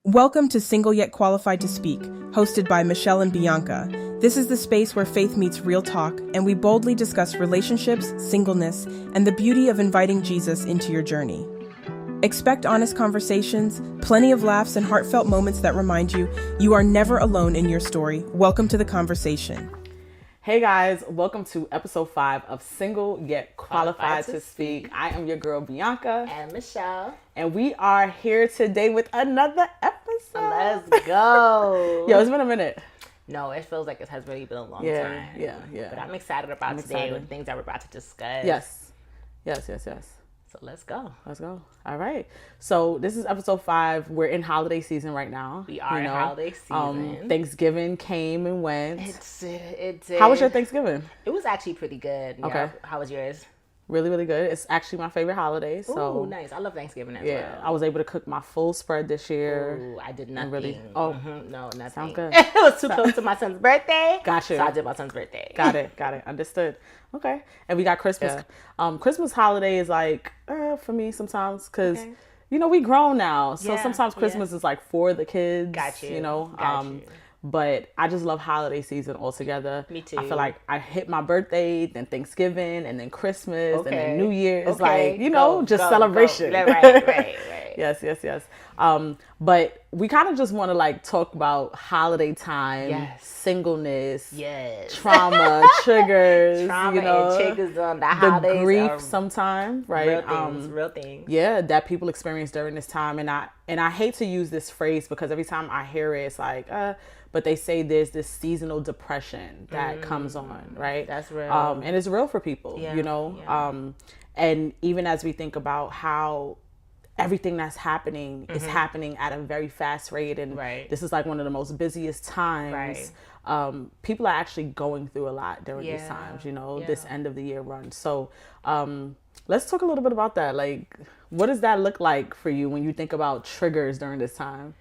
Welcome to Single Yet Qualified to Speak, hosted by Michelle and Bianca. This is the space where faith meets real talk, and we boldly discuss relationships, singleness, and the beauty of inviting Jesus into your journey. Expect honest conversations, plenty of laughs, and heartfelt moments that remind you you are never alone in your story. Welcome to the conversation. Hey guys, welcome to episode 5 of Single Yet Qualified to Speak. I am your girl Bianca. And Michelle. And we are here today with another episode. Let's go. Yo, it's been a minute. No, it feels like it has really been a long Yeah, time. yeah. But I'm excited about today with things that we're about to discuss. Yes. So let's go. All right. So this is episode 5. We're in holiday season right now. We are in holiday season. Thanksgiving came and went. It did. How was your Thanksgiving? It was actually pretty good. Okay. Yeah. How was yours? Really, really good. It's actually my favorite holiday. So nice. I love Thanksgiving as yeah, well. I was able to cook my full spread this year. Ooh, I did nothing. Really? No, nothing. Sounds good. It was too close to my son's birthday. Gotcha. So I did my son's birthday. Got it. Understood. Okay. And we got Christmas. Yeah. Christmas holiday is like, for me sometimes, because, we grown now. So sometimes Christmas is like for the kids. Got you. Got you. But I just love holiday season altogether. Me too. I feel like I hit my birthday, then Thanksgiving, and then Christmas, and then New Year. It's like, just celebration. Go. Right. Yes. But we kind of just want to like talk about holiday time, singleness, trauma, triggers, and triggers on the holidays, the grief sometimes, right? Real things. Yeah, that people experience during this time, and I hate to use this phrase because every time I hear it, it's like, but they say there's this seasonal depression that comes on, right? That's real, and it's real for people, and even as we think about how everything that's happening is happening at a very fast rate, and this is like one of the most busiest times. People are actually going through a lot during these times, this end of the year run. So let's talk a little bit about that. Like, what does that look like for you when you think about triggers during this time?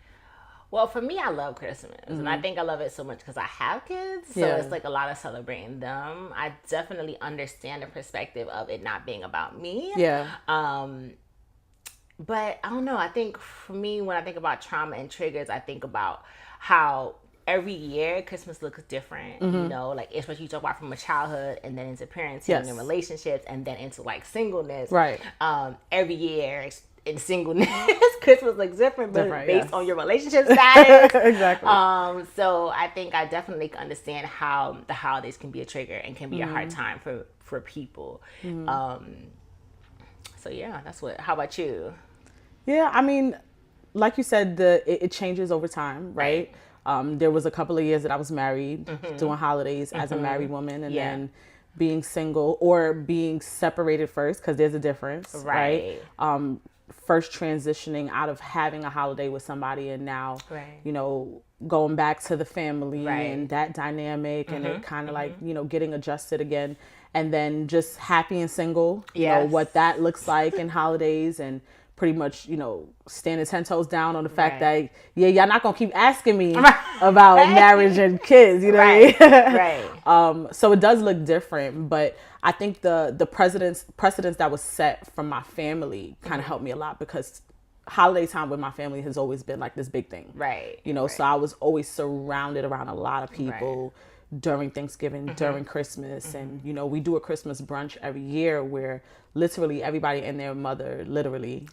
Well, for me, I love Christmas, and I think I love it so much because I have kids, so it's like a lot of celebrating them. I definitely understand the perspective of it not being about me. But I don't know. I think for me, when I think about trauma and triggers, I think about how every year Christmas looks different. Like especially you talk about from a childhood and then into parenting and relationships and then into like singleness. Right. Every year in singleness, Christmas looks different, but based on your relationship status. Exactly. So I think I definitely understand how the holidays can be a trigger and can be a hard time for people. So yeah, that's what. How about you? Yeah, I mean, like you said, it changes over time, right? There was a couple of years that I was married, doing holidays as a married woman, and then being single or being separated first, because there's a difference, right? First transitioning out of having a holiday with somebody, and now, going back to the family and that dynamic, and it kind of like, getting adjusted again. And then just happy and single, what that looks like in holidays, and pretty much, standing 10 toes down on the fact that, y'all not gonna keep asking me about marriage and kids, what I mean? So it does look different, but I think the precedents that was set from my family kind of helped me a lot, because holiday time with my family has always been like this big thing. So I was always surrounded around a lot of people during Thanksgiving, during Christmas. And, we do a Christmas brunch every year where literally everybody and their mother literally,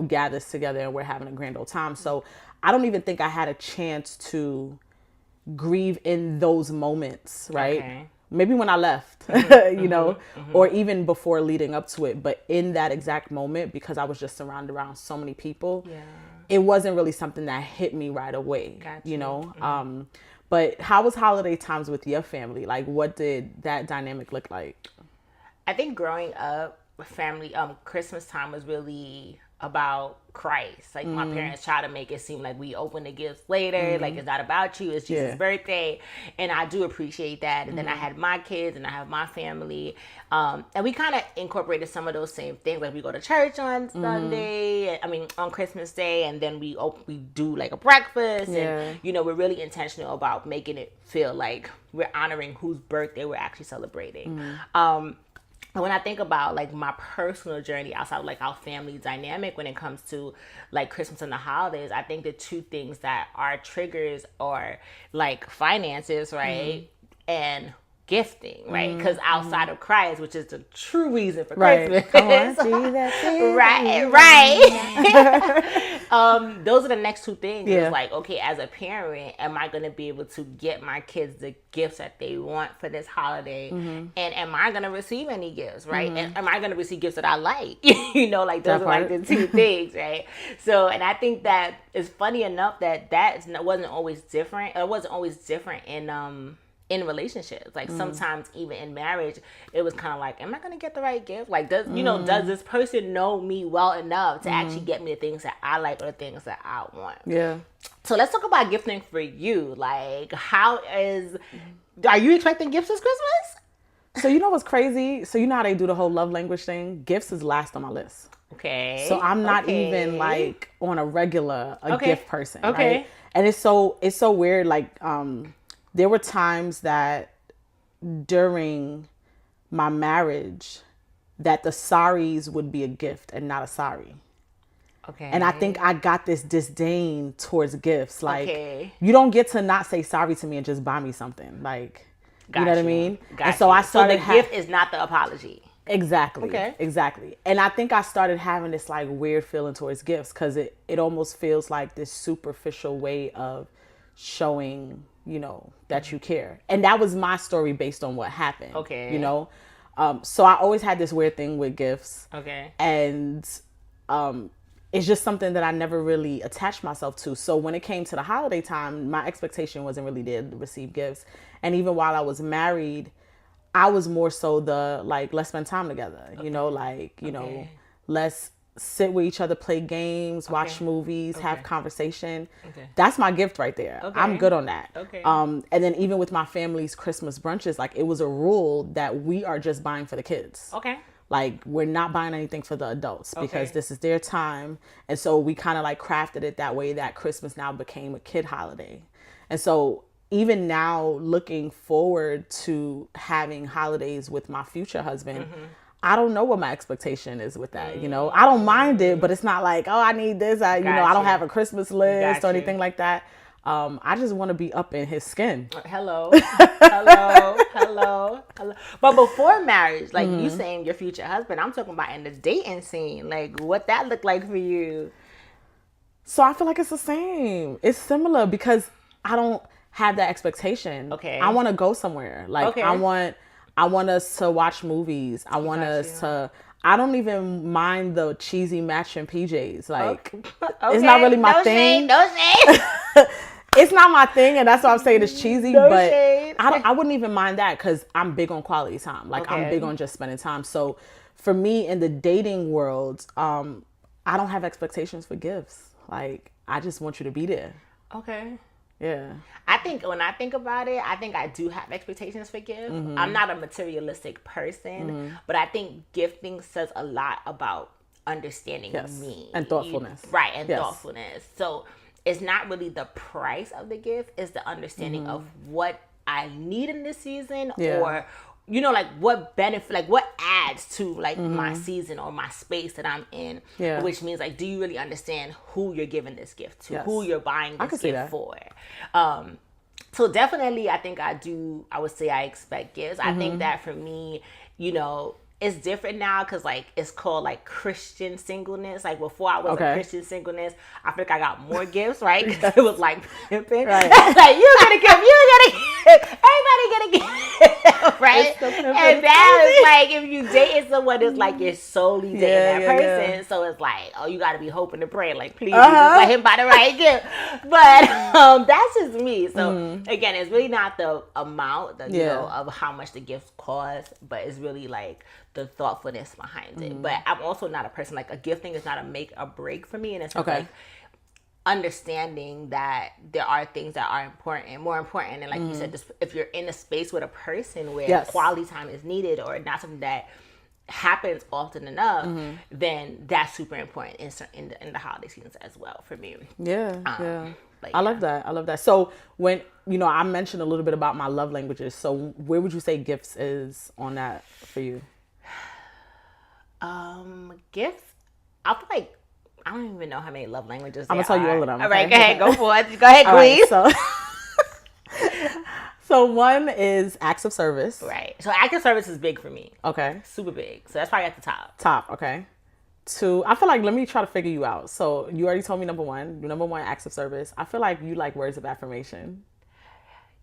gathers together, and we're having a grand old time. So I don't even think I had a chance to grieve in those moments, right? Maybe when I left, or even before leading up to it. But in that exact moment, because I was just surrounded around so many people, it wasn't really something that hit me right away, But how was holiday times with your family? Like, what did that dynamic look like? I think growing up, family, Christmas time was really about Christ. Like, my parents try to make it seem like we open the gifts later. Like, it's not about you. It's Jesus' birthday. And I do appreciate that. And then I had my kids and I have my family. And we kind of incorporated some of those same things. Like, we go to church on Sunday, on Christmas Day. And then we do like a breakfast. And, we're really intentional about making it feel like we're honoring whose birthday we're actually celebrating. And when I think about like my personal journey outside of like our family dynamic when it comes to like Christmas and the holidays, I think the two things that are triggers are like finances, right? And gifting, right? Because outside of Christ, which is the true reason for Christmas, Come on, Jesus. right. Those are the next two things. Yeah. It's like, okay, as a parent, am I going to be able to get my kids the gifts that they want for this holiday? And am I going to receive any gifts, right? And am I going to receive gifts that I like? You know, like those are like the two things, right? So, and I think that it's funny enough that wasn't always different. It wasn't always different in relationships. Like sometimes even in marriage, it was kind of like, am I going to get the right gift? Like, does this person know me well enough to actually get me the things that I like or the things that I want? Yeah. So let's talk about gifting for you. Like, are you expecting gifts this Christmas? So you know what's crazy? So you know how they do the whole love language thing? Gifts is last on my list. Okay. So I'm not even like on a regular gift person. Okay. Right? And it's so weird. Like, there were times that during my marriage that the sorries would be a gift and not a sorry. Okay. And I think I got this disdain towards gifts. Like, Okay. you don't get to not say sorry to me and just buy me something. Like, you know what I mean? Got and so I started. So the gift is not the apology. Exactly. Okay. Exactly. And I think I started having this like weird feeling towards gifts because it almost feels like this superficial way of showing, you know, that you care. And that was my story based on what happened. Okay. You know? So I always had this weird thing with gifts. Okay. And it's just something that I never really attached myself to. So when it came to the holiday time, my expectation wasn't really there to receive gifts. And even while I was married, I was more so the like, let's spend time together, you know, like, you know, let's sit with each other, play games, watch movies, have conversation. That's my gift right there. I'm good on that. And then even with my family's Christmas brunches, like it was a rule that we are just buying for the kids. Like we're not buying anything for the adults because this is their time. And so we kind of like crafted it that way that Christmas now became a kid holiday. And so even now looking forward to having holidays with my future husband, I don't know what my expectation is with that. You know, I don't mind it, but it's not like, oh, I need this. I don't have a Christmas list or anything like that. I just want to be up in his skin. Hello. But before marriage, like you saying your future husband, I'm talking about in the dating scene, like what that looked like for you. So I feel like it's the same. It's similar because I don't have that expectation. I want to go somewhere. Like I want us to watch movies. I want us to. I don't even mind the cheesy matching PJs. Like it's not really my thing. No shade. It's not my thing, and that's why I'm saying it's cheesy. But I wouldn't even mind that because I'm big on quality time. Like I'm big on just spending time. So for me in the dating world, I don't have expectations for gifts. Like I just want you to be there. Yeah. I think when I think about it, I think I do have expectations for gifts. I'm not a materialistic person, but I think gifting says a lot about understanding me. And thoughtfulness. Right, and thoughtfulness. So it's not really the price of the gift, it's the understanding of what I need in this season or you know, like what benefit, like what adds to like my season or my space that I'm in, which means like, do you really understand who you're giving this gift to, who you're buying this gift for? So definitely, I think I would say I expect gifts. I think that for me, you know, it's different now because like it's called like Christian singleness. Like before I was a Christian singleness, I think I got more gifts, right? Because it was like pimping. Like you get a gift, everybody get a gift, right? And that is like if you dating someone, it's like you're solely dating that person. So it's like, oh, you got to be hoping to pray, like please just let him buy the right gift. But that's just me. So again, it's really not the amount that you know of how much the gift costs, but it's really like the thoughtfulness behind it. But I'm also not a person like a gifting is not a make or break for me, and it's like understanding that there are things that are important, more important, and like you said, just if you're in a space with a person where quality time is needed or not something that happens often enough, then that's super important in the holiday seasons as well for me. I love that. So when, you know, I mentioned a little bit about my love languages. So where would you say gifts is on that for you? Gifts. I feel like I don't even know how many love languages. I'm gonna tell you all of them. All right, go ahead, go for it. Go ahead, Queen. Right, so one is acts of service. Right. So acts of service is big for me. Okay. Super big. So that's probably at the top. Top. Okay. Two. I feel like let me try to figure you out. So you already told me number one. Number one, acts of service. I feel like you like words of affirmation.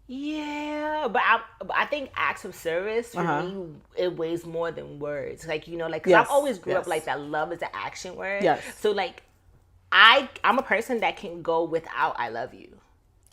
Yeah, but I think acts of service for me, it weighs more than words. Like, you know, like, cause Yes. I've always grew up like that love is an action word. Yes. So like, I'm a person that can go without I love you.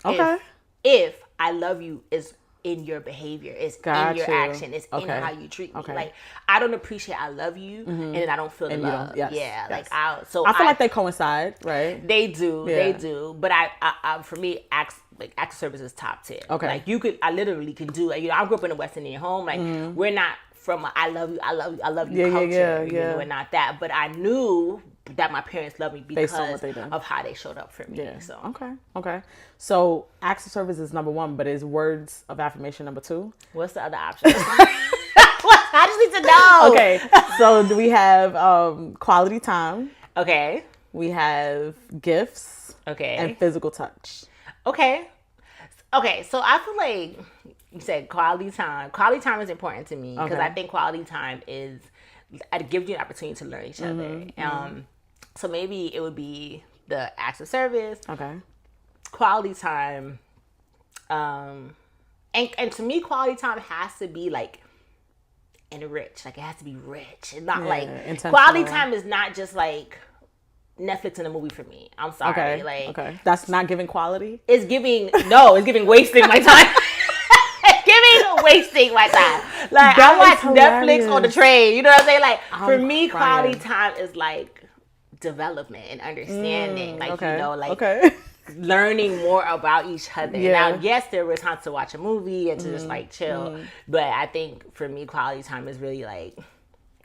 Okay. If I love you is in your behavior, it's in your action, it's in how you treat me. Like, I don't appreciate I love you, and then I don't feel the love. Yes. Yeah, Yes. like I feel like they coincide, right? They do. But I for me, acts of service is top tier. Okay. Like I literally can do. You know, I grew up in a West Indian home. Like we're not from a, I love you culture. You know, we're not that. But I knew that my parents loved me because of how they showed up for me. Yeah. So Okay. So acts of service is number one, but is words of affirmation number two? What's the other option? I just need to know. Okay. So we have quality time. Okay. We have gifts. Okay. And physical touch. Okay. So I feel like you said quality time. Quality time is important to me because I think quality time it gives you an opportunity to learn each other. So maybe it would be the acts of service. Okay. Quality time. And to me, quality time has to be like enriched. Like it has to be rich. It's not like quality time is not just like Netflix and a movie for me. I'm sorry. Okay. That's not giving quality? It's giving wasting my time. Wasting my time. Like I watch Netflix on the train. You know what I'm saying? Like for me, quality time is like development and understanding. Like you know, like learning more about each other. Yeah. Now, yes, there were times to watch a movie and to just like chill, but I think for me, quality time is really like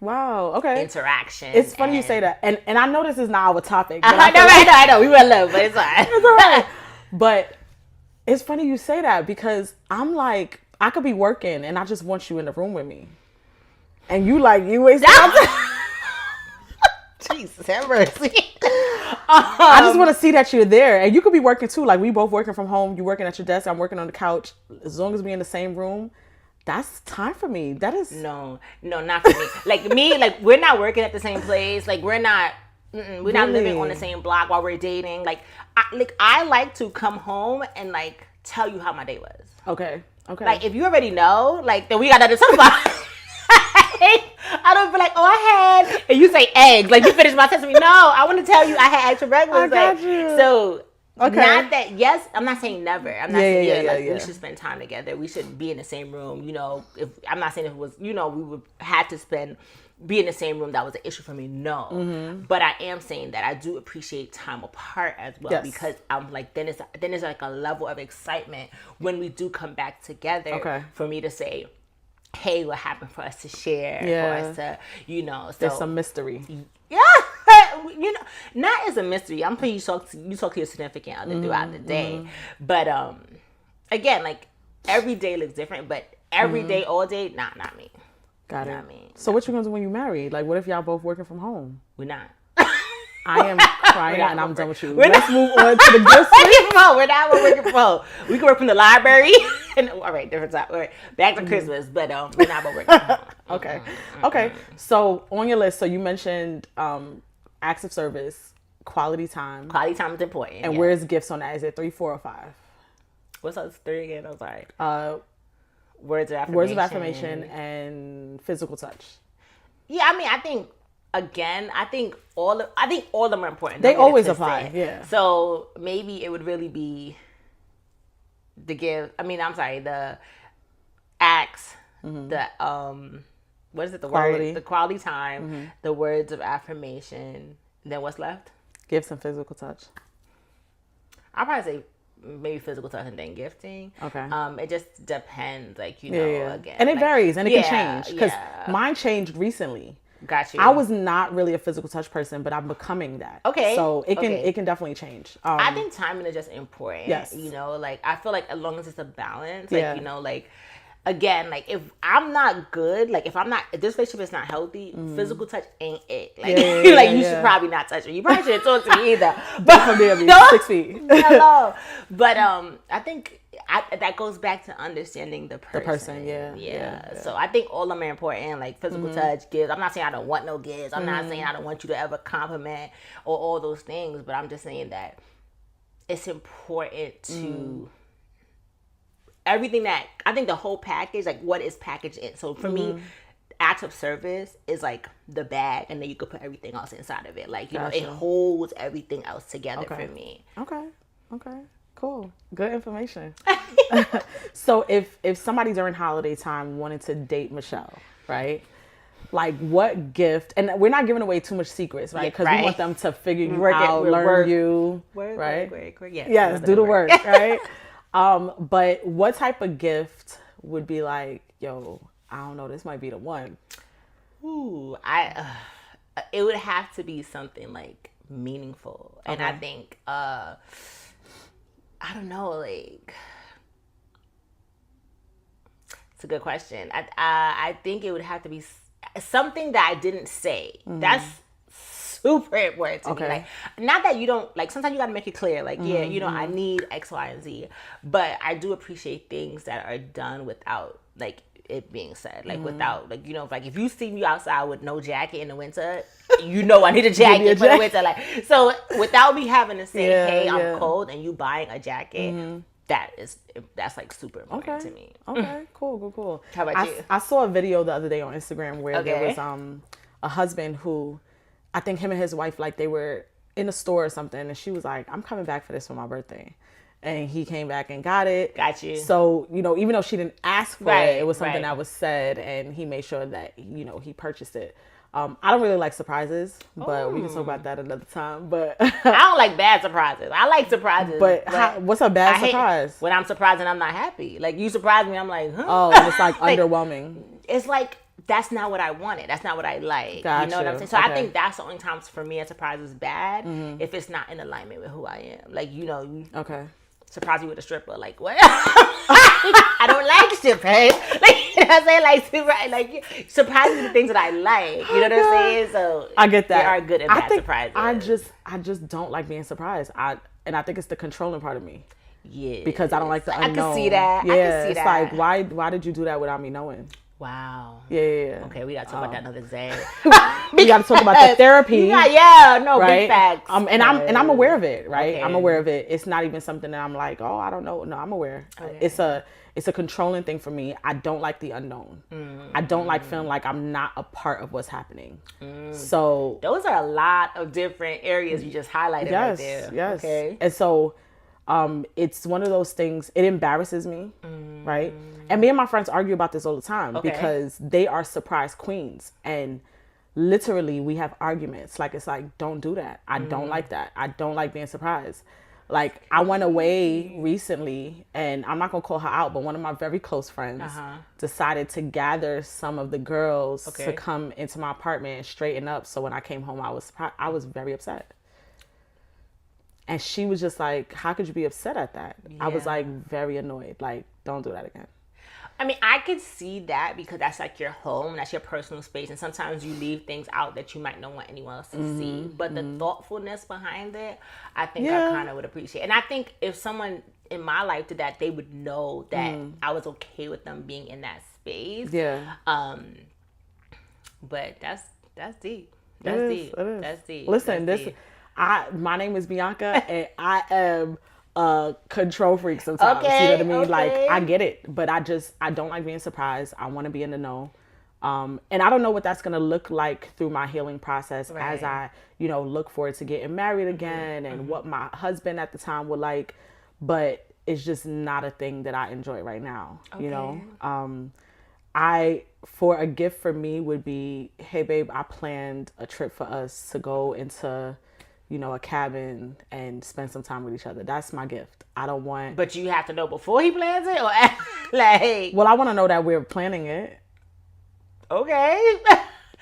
interaction. It's funny you say that, and I know this is not our topic. But I know. We were love, but it's fine. It's all right. But it's funny you say that because I'm like, I could be working and I just want you in the room with me. And you wasting my time. Jesus have mercy. I just want to see that you're there. And you could be working too. Like we both working from home. You working at your desk. I'm working on the couch. As long as we in the same room, that's time for me. That is No, not for me. Like we're not working at the same place. Like we're not living on the same block while we're dating. Like I like to come home and like tell you how my day was. Okay. Like if you already know, like then we got nothing to talk about. I don't be like, I had, and you say eggs. Like you finish my sentence. No, I want to tell you I had extra breakfast. I got you. So not that. Yes, I'm not saying never. I'm not saying we should spend time together. We should be in the same room. You know, if I'm not saying if it was, we would had to be in the same room. That was an issue for me. No, but I am saying that I do appreciate time apart as well because I'm like then it's like a level of excitement when we do come back together. Okay. For me to say, hey, what happened for us to share, for us to, so there's some mystery. Yeah, not as a mystery. I'm pretty sure you talk to your significant other throughout the day, but again, like every day looks different, but every day, all day, not me. Got it. So what you gonna do when you married? Like, what if y'all both working from home? We're not. I am crying and I'm done with you. Let's move on to the gifts. We're not working from home. We can work from the library. All right, different time. All right, back to Christmas, but we're not working from home. Okay. So on your list, so you mentioned acts of service, quality time. Quality time is important. And where's gifts on that? Is it 3, 4, or 5? What's those 3 again? I'm sorry. Words of affirmation. Words of affirmation and physical touch. Yeah, I mean, I think all of them are important. They always apply. Yeah. So maybe it would really be the acts, the what is it? The quality. The quality time, the words of affirmation. Then what's left? Gifts and physical touch. I'll probably say maybe physical touch and then gifting. Okay. It just depends, like again. And it varies and it can change because mine changed recently. Got you. I was not really a physical touch person, but I'm becoming that. Okay. So it can definitely change. I think timing is just important. Yes. Like I feel like as long as it's a balance, like again, like if I'm not good, like if this relationship is not healthy, physical touch ain't it. Like, you should probably not touch me. You probably shouldn't talk to me either. But from there, no, 6 feet. Hello. But I think that goes back to understanding the person. The person, yeah. So I think all of them are important, like physical touch, gifts. I'm not saying I don't want no gifts. I'm not saying I don't want you to ever compliment or all those things. But I'm just saying that it's important to everything that I think the whole package, like what is packaged in. So for me, acts of service is like the bag, and then you could put everything else inside of it. Like, you know, it holds everything else together for me. Okay. Cool. Good information. So if somebody during holiday time wanted to date Michelle, right? Like what gift, and we're not giving away too much secrets, right? Because we want them to figure you out, learn you, right? Yes, do the work, right? But what type of gift would be like, yo, I don't know, this might be the one. Ooh, it would have to be something like meaningful. And I think, I don't know, like, it's a good question. I think it would have to be something that I didn't say. That's super important to me. Like, not that you don't, like, sometimes you got to make it clear, like, you know, I need X, Y, and Z, but I do appreciate things that are done without, like, it being said, like, without, like, you know, like, if you see me outside with no jacket in the winter, you know I need a jacket for the winter, like, so without me having to say, hey, I'm cold, and you buying a jacket, that's like super important to me. Okay, cool. How about you? I saw a video the other day on Instagram where there was a husband who, I think him and his wife, like, they were in a store or something, and she was like, I'm coming back for this for my birthday. And he came back and got it. Got you. So, you know, even though she didn't ask for it, it was something that was said, and he made sure that, you know, he purchased it. I don't really like surprises, but we can talk about that another time. But I don't like bad surprises. I like surprises. But what's a bad surprise? When I'm surprised and I'm not happy. Like, you surprise me, I'm like, huh? Oh, and it's like, underwhelming. It's like, that's not what I wanted. That's not what I like. Gotcha. You know what I'm saying? So I think that's the only times for me a surprise is bad if it's not in alignment with who I am. Like, you know, surprise me with a stripper. Like, what? I don't like strippers. Like, you know what I'm saying? Like, surprise me with the things that I like. You know what I'm saying? So I get that. There are good and bad surprises. I just don't like being surprised. And I think it's the controlling part of me. Yeah. Because I don't like the unknown. I can see that. Yeah, it's like, why did you do that without me knowing? Wow. Yeah. Okay, we gotta talk about that another day. We gotta talk about the therapy. Big facts. And I'm aware of it, right? Okay. I'm aware of it. It's not even something that I'm like, oh, I don't know. No, I'm aware. Okay. It's a controlling thing for me. I don't like the unknown. I don't like feeling like I'm not a part of what's happening. So those are a lot of different areas you just highlighted right there. Yes. Okay. And so it's one of those things, it embarrasses me, right? And me and my friends argue about this all the time because they are surprise queens. And literally we have arguments. Like, it's like, don't do that. I don't like that. I don't like being surprised. Like, I went away recently, and I'm not going to call her out, but one of my very close friends decided to gather some of the girls to come into my apartment and straighten up. So when I came home, I was very upset. And she was just like, how could you be upset at that? Yeah. I was like, very annoyed. Like, don't do that again. I mean, I could see that because that's like your home, that's your personal space. And sometimes you leave things out that you might not want anyone else to see. But the thoughtfulness behind it, I think I kind of would appreciate. And I think if someone in my life did that, they would know that I was okay with them being in that space. Yeah. But that's deep. That's deep. That's deep. Listen, my name is Bianca, and I am a control freak sometimes. You know what I mean? Like, I get it, but I don't like being surprised. I want to be in the know. And I don't know what that's going to look like through my healing process as I, you know, look forward to getting married again and what my husband at the time would like, but it's just not a thing that I enjoy right now, you know? For a gift for me would be, hey babe, I planned a trip for us to go into, you know, a cabin and spend some time with each other. That's my gift. I don't want... But you have to know before he plans it? Or like... Well, I want to know that we're planning it. Okay.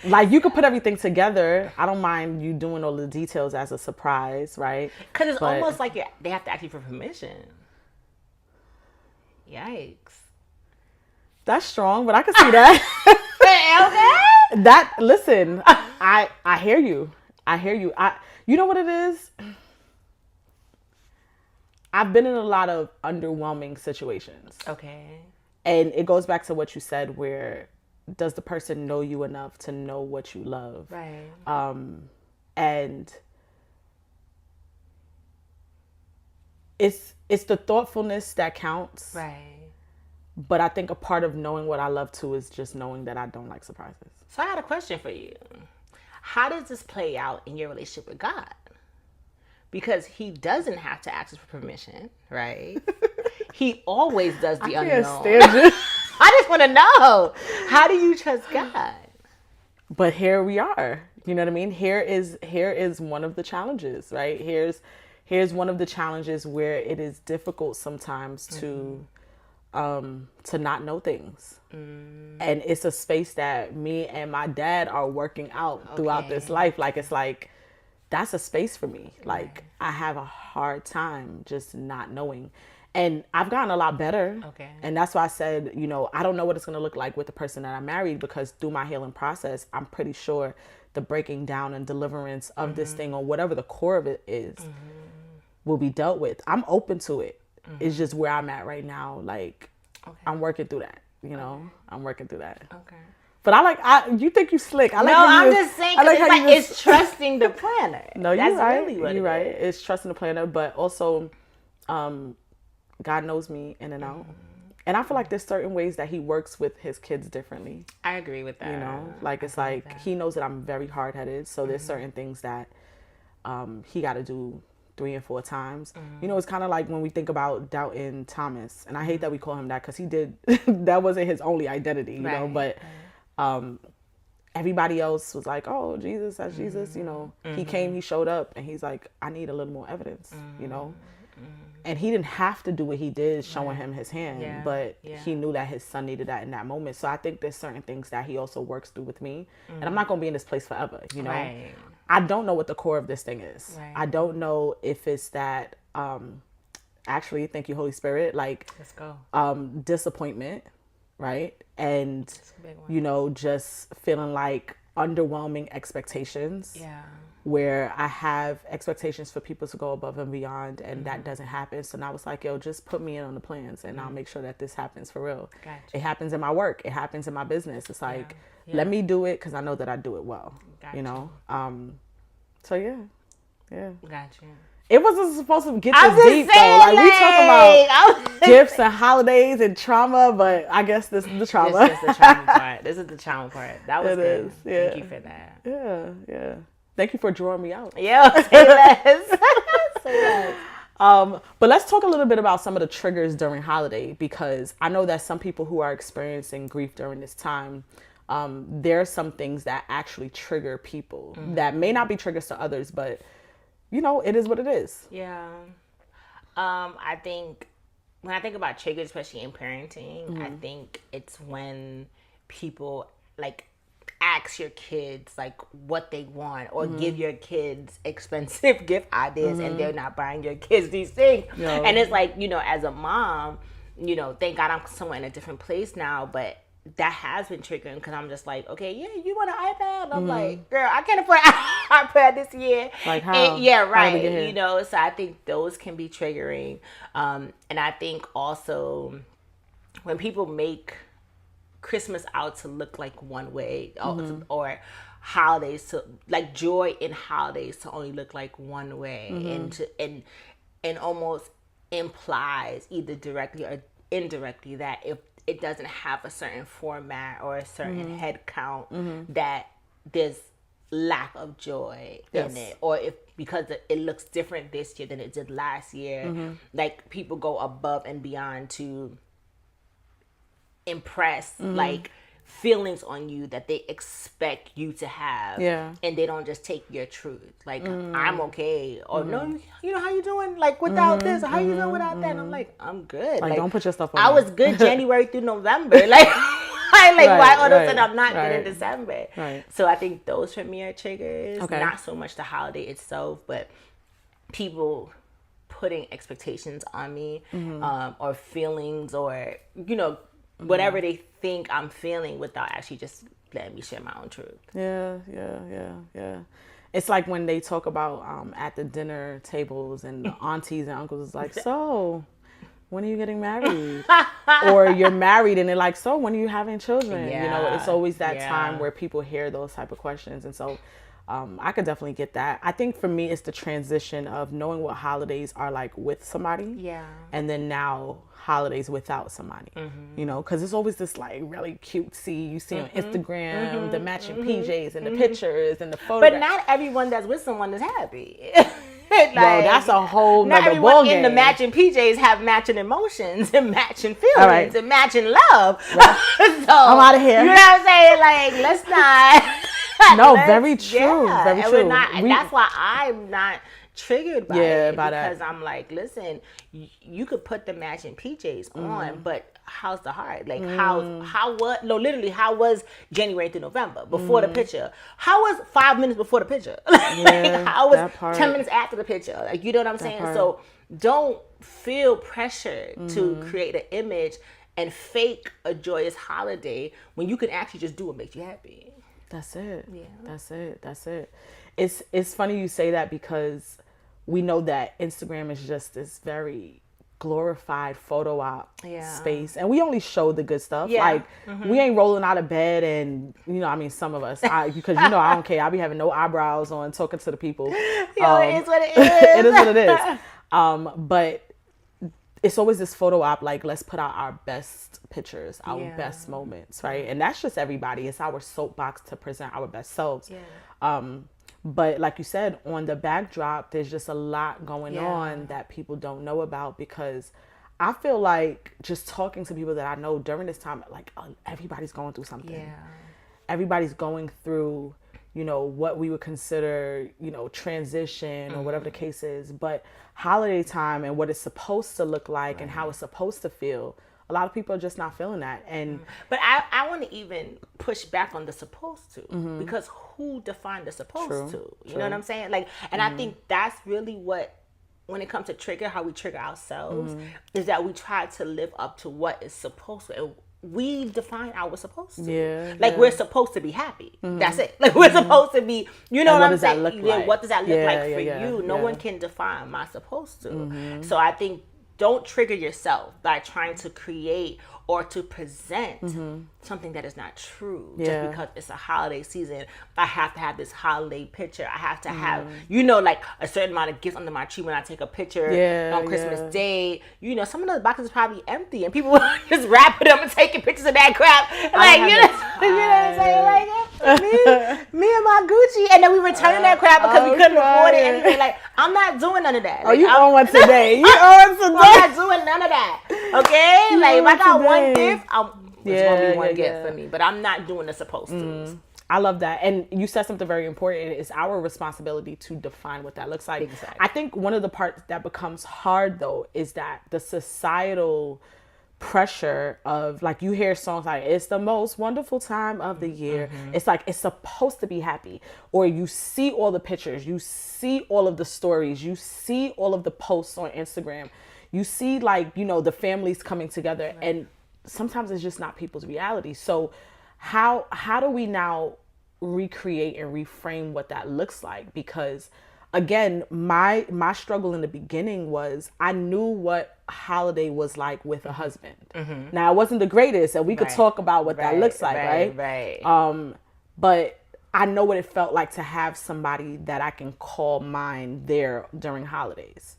Like, you could put everything together. I don't mind you doing all the details as a surprise, right? Because it's almost like they have to ask you for permission. Yikes. That's strong, but I can see that. Okay. That, listen, I hear you. I hear you. You know what it is? I've been in a lot of underwhelming situations. Okay. And it goes back to what you said, where does the person know you enough to know what you love? Right. And it's the thoughtfulness that counts. Right. But I think a part of knowing what I love too is just knowing that I don't like surprises. So I had a question for you. How does this play out in your relationship with God? Because he doesn't have to ask us for permission, right? He always does the unknown. Can't stand you. I just want to know, how do you trust God? But here we are. You know what I mean? Here is one of the challenges, right? Here's one of the challenges where it is difficult sometimes to not know things. And it's a space that me and my dad are working out throughout this life. Like, it's like, that's a space for me. Like, I have a hard time just not knowing. And I've gotten a lot better. Okay. And that's why I said, you know, I don't know what it's going to look like with the person that I married, because through my healing process, I'm pretty sure the breaking down and deliverance of this thing, or whatever the core of it is, will be dealt with. I'm open to it. It's just where I'm at right now. Like, I'm working through that, you know, I'm working through that. Okay. But you think you slick. I like no, how I'm just saying, I like how you it's trusting the planner. No, that's you're right. Really what you're right. It's trusting the planner, but also, God knows me in and out. And I feel like there's certain ways that he works with his kids differently. I agree with that. You know, like, it's like, he knows that I'm very hard-headed. So there's certain things that he got to do 3 and 4 times. You know, it's kind of like when we think about Doubting Thomas, and I hate that we call him that, because he did, that wasn't his only identity, you know, but everybody else was like, oh, Jesus, that's Jesus, you know. He came, he showed up, and he's like, I need a little more evidence, you know. And he didn't have to do what he did, showing him his hand, but he knew that his son needed that in that moment. So I think there's certain things that he also works through with me. And I'm not going to be in this place forever, you know. Right. I don't know what the core of this thing is. Right. I don't know if it's that, actually, thank you, Holy Spirit, like, let's go. Disappointment, right? And, you know, just feeling like underwhelming expectations. Yeah. Where I have expectations for people to go above and beyond, and that doesn't happen. So now it's like, yo, just put me in on the plans, and I'll make sure that this happens for real. Gotcha. It happens in my work. It happens in my business. It's like, let me do it, because I know that I do it well. Gotcha. You know? So yeah. Gotcha. It wasn't supposed to get I'm this just deep, saying, though. Like, we talk about I gifts and holidays and trauma, but I guess this is the trauma. This is the trauma part. This is the trauma part. That was It good. is, yeah. Thank you for that. Yeah. Thank you for drawing me out. Yeah, say less. Say less. But let's talk a little bit about some of the triggers during holiday, because I know that some people who are experiencing grief during this time, there are some things that actually trigger people that may not be triggers to others, but you know, it is what it is. Yeah. I think when I think about triggers, especially in parenting, I think it's when people like ask your kids like what they want, or give your kids expensive gift ideas, and they're not buying your kids these things. No. And it's like, you know, as a mom, you know, thank God I'm somewhere in a different place now, but that has been triggering, because I'm just like, okay, yeah, you want an iPad? And I'm like, girl, I can't afford an iPad this year. Like, how? And, yeah, right. You know, so I think those can be triggering. And I think also when people make Christmas out to look like one way, or holidays to like joy in holidays to only look like one way, and almost implies either directly or indirectly that if it doesn't have a certain format or a certain head count, that there's lack of joy in it, or if because it looks different this year than it did last year, like people go above and beyond to impress like feelings on you that they expect you to have, and they don't just take your truth like I'm okay, or no, you know, how you doing like without this, or how you doing without that, and I'm like, I'm good, like don't put your stuff on I was good January through November, like why all of a sudden I'm not good in December, so I think those for me are triggers, not so much the holiday itself, but people putting expectations on me, or feelings, or you know, whatever they think I'm feeling without actually just letting me share my own truth. Yeah. It's like when they talk about at the dinner tables and the aunties and uncles is like, so when are you getting married? Or you're married and they're like, so when are you having children? You know, it's always that time where people hear those type of questions. And so I could definitely get that. I think for me, it's the transition of knowing what holidays are like with somebody. Yeah. And then now holidays without somebody, you know, because it's always this like really cutesy, you see on Instagram, the matching PJs and the pictures and the photographs. But not everyone that's with someone is happy. Like, well, that's a whole nother not everyone ball game. in the matching PJs have matching emotions and matching feelings and matching love. Right. So, I'm out of here. You know what I'm saying? Like, let's not. No, very true. Very true. That's why I'm not triggered by it, by because that. I'm like, listen, you could put the matching PJs on, but how's the heart? Like, how was January through November before the picture? How was 5 minutes before the picture? Like, how was 10 minutes after the picture? Like, you know what I'm saying? So don't feel pressure to create an image and fake a joyous holiday when you can actually just do what makes you happy. That's it. Yeah. That's it. It's funny you say that, because we know that Instagram is just this very glorified photo op space, and we only show the good stuff. Like we ain't rolling out of bed and, you know, I mean, some of us, because you know, I don't care. I be having no eyebrows on, talking to the people. It is what it is. It is what it is. But it's always this photo op, like, let's put out our best pictures, our best moments, right? And that's just everybody. It's our soapbox to present our best selves. But like you said, on the backdrop, there's just a lot going on that people don't know about, because I feel like just talking to people that I know during this time, like, everybody's going through something. Yeah. Everybody's going through, you know, what we would consider, you know, transition or whatever the case is. But holiday time and what it's supposed to look like and how it's supposed to feel, a lot of people are just not feeling that. And but I want to even push back on the supposed to, because who defined the supposed to? You know what I'm saying? Like, and I think that's really what, when it comes to trigger, how we trigger ourselves, is that we try to live up to what is supposed to. And we define our supposed to. Yeah. Like, we're supposed to be happy. That's it. Like, we're supposed to be, you know, what I'm saying? What does that look like? What does that look like for you? No one can define my supposed to. So I think, don't trigger yourself by trying to create or to present something that is not true. Just because it's a holiday season, I have to have this holiday picture. I have to have, you know, like a certain amount of gifts under my tree when I take a picture on Christmas Day. You know, some of those boxes are probably empty and people just wrapping them and taking pictures of that crap. Like, you know what I'm saying? Like, me and my Gucci, and then we returning that crap because we couldn't afford it. And like, I'm not doing none of that. Like, you on one today. You on one today. I'm not doing none of that. Okay? Like, if I got one gift, it's going to be one gift for me. But I'm not doing the supposed to. I love that. And you said something very important. It's our responsibility to define what that looks like. Exactly. I think one of the parts that becomes hard, though, is that the societal pressure of, like, you hear songs like, it's the most wonderful time of the year. It's like, it's supposed to be happy. Or you see all the pictures. You see all of the stories. You see all of the posts on Instagram. You see, like, you know, the families coming together. And sometimes it's just not people's reality. So how do we now recreate and reframe what that looks like? Because again, my struggle in the beginning was, I knew what holiday was like with a husband. Now, it wasn't the greatest, and we could talk about what that looks like, right? But I know what it felt like to have somebody that I can call mine there during holidays.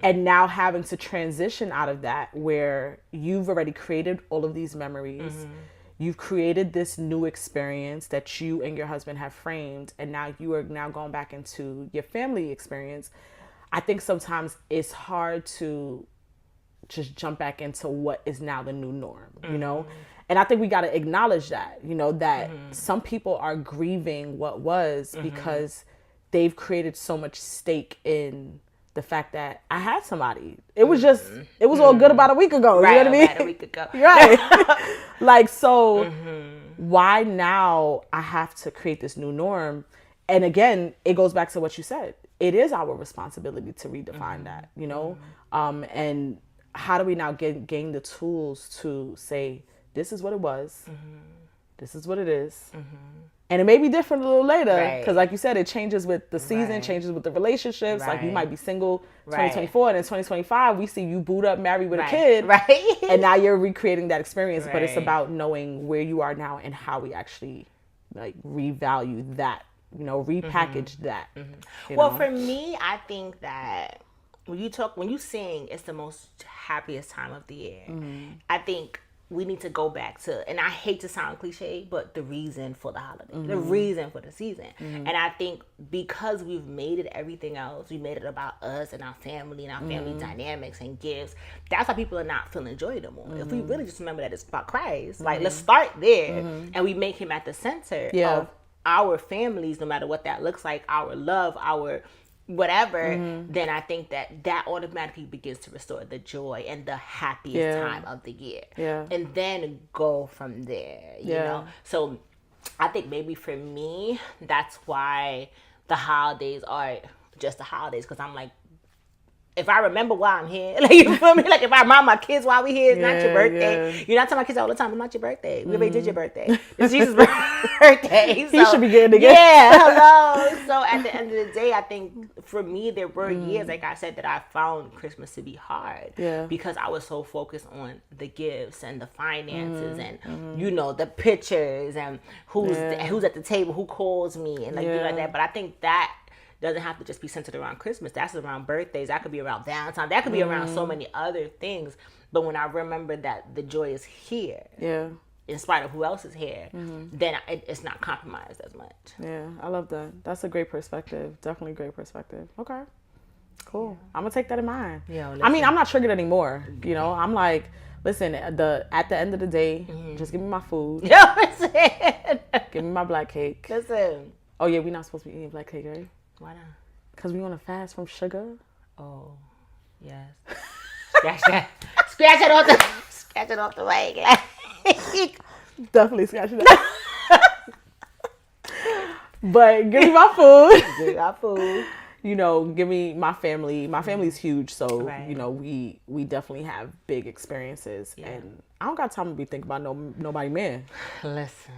And now having to transition out of that, where you've already created all of these memories, you've created this new experience that you and your husband have framed, and now you are now going back into your family experience. I think sometimes it's hard to just jump back into what is now the new norm, you know? And I think we got to acknowledge that, you know, that some people are grieving what was because they've created so much stake in the fact that I had somebody. It was just, it was all good about a week ago. Right, you know what I mean? about a week ago. Right. Like, so why now I have to create this new norm? And again, it goes back to what you said. It is our responsibility to redefine that, you know? And how do we now gain the tools to say, this is what it was, this is what it is, and it may be different a little later, because like you said, it changes with the season, changes with the relationships. Like you might be single 2024, and in 2025 we see you boot up married with a kid, and now you're recreating that experience. But it's about knowing where you are now and how we actually like revalue that, you know, repackage that. You well, know? for me, I think that when you sing, it's the most happiest time of the year. I think we need to go back to, and I hate to sound cliche, but the reason for the holiday, the reason for the season. And I think because we've made it everything else, we made it about us and our family and our family dynamics and gifts, that's why people are not feeling joy no more. If we really just remember that it's about Christ, like let's start there, and we make him at the center of our families, no matter what that looks like, our love, our whatever, then I think that automatically begins to restore the joy and the happiest time of the year. And then go from there, you know? So I think maybe for me, that's why the holidays are just the holidays, because I'm like, if I remember why I'm here, like, you feel me? Like, if I remind my kids why we here, it's not your birthday. You're not telling my kids all the time, it's not your birthday. We already did your birthday. It's Jesus' birthday. So, he should be getting again. Yeah, hello. So at the end of the day, I think for me, there were years, like I said, that I found Christmas to be hard. Because I was so focused on the gifts and the finances and, you know, the pictures and who's at the table, who calls me and like, like that. But I think that doesn't have to just be centered around Christmas. That's around birthdays. That could be around Valentine's. That could be around so many other things. But when I remember that the joy is here, in spite of who else is here, then it's not compromised as much. Yeah, I love that. That's a great perspective. Definitely great perspective. Okay, cool. I'm gonna take that in mind. I mean, I'm not triggered anymore. You know, I'm like, listen, at the end of the day, just give me my food. Give me my black cake. Listen. Oh yeah, we're not supposed to be eating black cake, right? Why not? Because we want to fast from sugar. Oh, yes. Scratch it off the way. Definitely scratch it off. But give me my food. Give me my food. You know, give me my family. My family's huge, so you know, we definitely have big experiences, and I don't got time to be thinking about nobody man. Listen.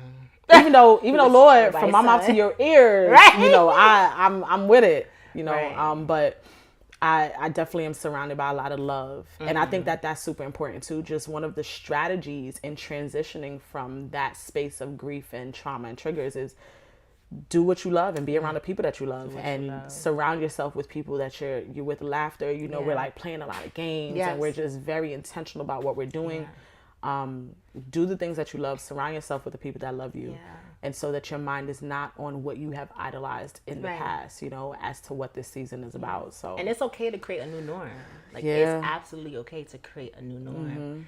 Even though Lord, from my mouth to your ears, you know, I'm with it, you know. But I definitely am surrounded by a lot of love, and I think that's super important too. Just one of the strategies in transitioning from that space of grief and trauma and triggers is do what you love and be around the people that you love, and surround yourself with people that you're with laughter. You know, we're like playing a lot of games, and we're just very intentional about what we're doing. Do the things that you love, surround yourself with the people that love you, and so that your mind is not on what you have idolized in the past, you know, as to what this season is about. So, and it's okay to create a new norm. Like it's absolutely okay to create a new norm.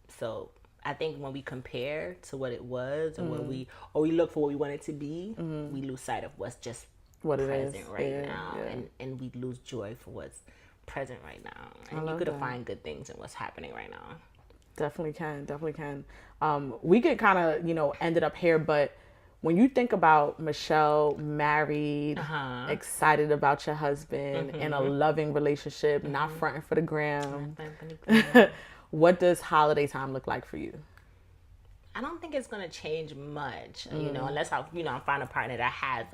So I think when we compare to what it was and what we look for what we want it to be, we lose sight of what's just what present it is right now, and we lose joy for what's present right now. And you could find good things in what's happening right now. Definitely can. We could kind of, you know, ended up here, but when you think about Michelle married, excited about your husband, in a loving relationship, not fronting for the gram, what does holiday time look like for you? I don't think it's gonna change much, you know, unless I find a partner that has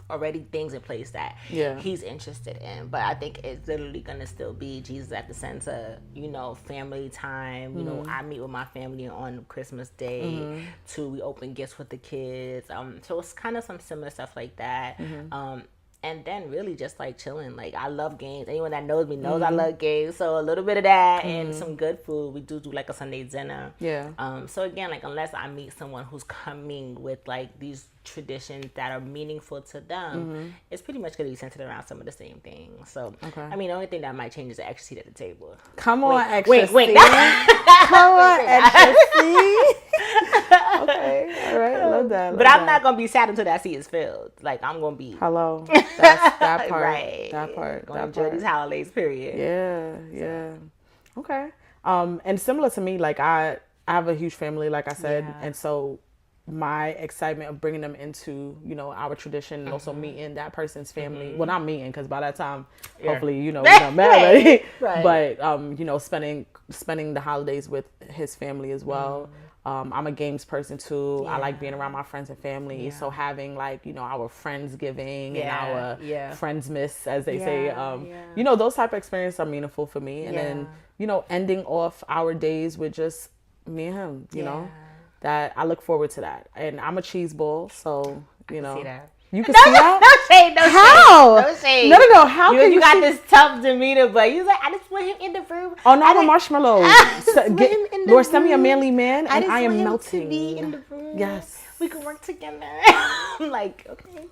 already things in place that he's interested in. But I think it's literally gonna still be Jesus at the center, you know, family time. You know, I meet with my family on Christmas Day. Too, we open gifts with the kids. So it's kind of some similar stuff like that. And then really just like chilling. Like I love games. Anyone that knows me knows I love games. So a little bit of that and some good food. We do like a Sunday dinner. So again, like unless I meet someone who's coming with like these traditions that are meaningful to them, it's pretty much going to be centered around some of the same things. So I mean, the only thing that might change is the extra seat at the table. Come on, extra seat. Come on, extra seat. Okay, all right, I love that. But I'm not going to be sad until that seat is filled. Like I'm going to be That's that part. Right. That part. Gonna enjoy these holidays, period. Yeah. Okay. And similar to me, like I have a huge family, like I said, and so my excitement of bringing them into, you know, our tradition and also meeting that person's family. Well, not meeting, because by that time, hopefully, you know, we're not married. Right. But, you know, spending the holidays with his family as well. I'm a games person too. I like being around my friends and family. So having like, you know, our Friendsgiving and our Friendsmas, as they say, you know, those type of experiences are meaningful for me. And then, you know, ending off our days with just me and him, you know, that I look forward to that. And I'm a cheese ball, so, you know. See that. You can see that? No shade, no How? shade. No shade. No. How can you got this tough demeanor, but you like, I just want him in the room. Oh, no, I'm a marshmallow. Lord, send me a manly man, and I am want him melting. to be in the room. Yes. We can work together. I'm like, okay.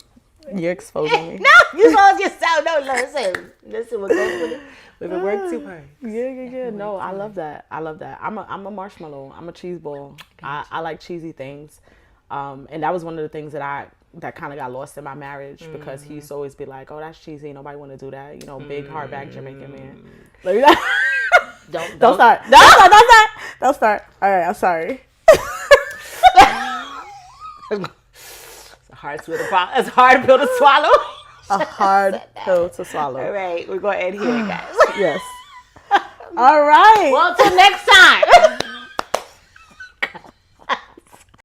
You're exposing me. No, you expose yourself. No, listen. We're going with it. We've been working too hard. Yeah. No, I love that. I'm a marshmallow. I'm a cheese ball. I like cheesy things. And that was one of the things that kind of got lost in my marriage, because he used to always be like, oh, that's cheesy. Nobody want to do that. You know, big hardback Jamaican man. Like that. Don't start. Don't start. All right, I'm sorry. It's a hard pill to swallow. A hard pill to swallow. All right, we're going to end here, guys. Yes. All right. Well, until next time.